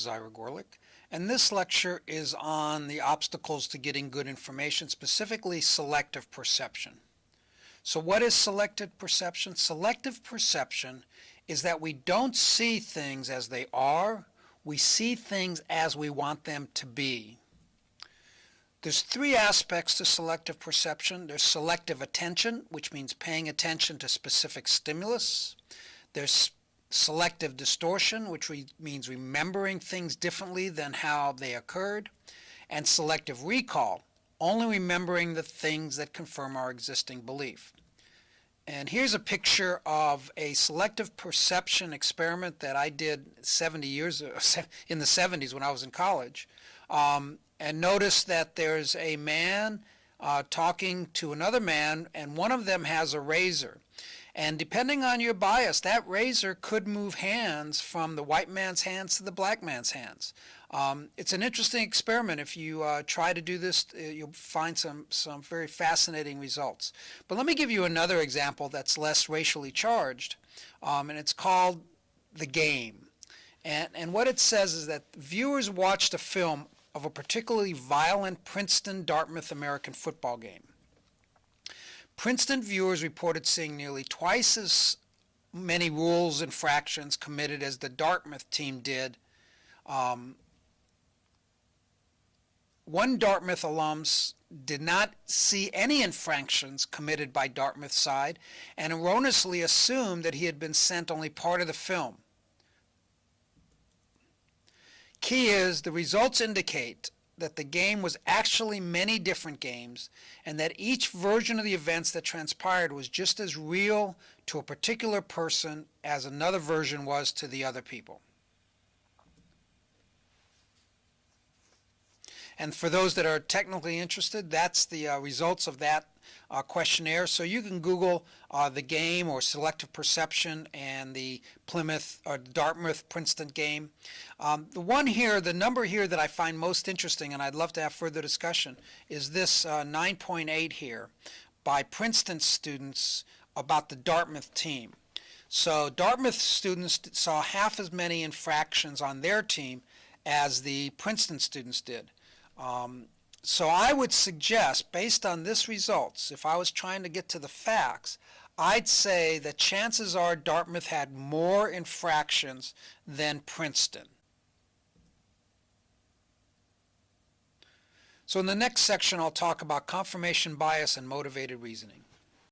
is Ira Gorlick, and this lecture is on the obstacles to getting good information, specifically selective perception. So what is selective perception? Selective perception is that we don't see things as they are, we see things as we want them to be. There's three aspects to selective perception. There's selective attention, which means paying attention to specific stimulus. There's selective distortion, which means remembering things differently than how they occurred. And selective recall, only remembering the things that confirm our existing belief. And here's a picture of a selective perception experiment that I did 70 years in the 70s when I was in college. And notice that there's a man talking to another man, and one of them has a razor. And depending on your bias, that razor could move hands from the white man's hands to the black man's hands. It's an interesting experiment. If you try to do this, you'll find some very fascinating results. But let me give you another example that's less racially charged, and it's called The Game. And what it says is that viewers watched a film of a particularly violent Princeton-Dartmouth American football game. Princeton viewers reported seeing nearly twice as many rules infractions committed as the Dartmouth team did. One Dartmouth alums did not see any infractions committed by Dartmouth's side and erroneously assumed that he had been sent only part of the film. Key is the results indicate that the game was actually many different games and that each version of the events that transpired was just as real to a particular person as another version was to the other people. And for those that are technically interested, that's the results of that questionnaire. So you can Google The Game or Selective Perception and the Plymouth or Dartmouth Princeton game. The number here that I find most interesting, and I'd love to have further discussion, is this 9.8 here by Princeton students about the Dartmouth team. So Dartmouth students saw half as many infractions on their team as the Princeton students did. So I would suggest, based on this results, if I was trying to get to the facts, I'd say that chances are Dartmouth had more infractions than Princeton. So in the next section, I'll talk about confirmation bias and motivated reasoning.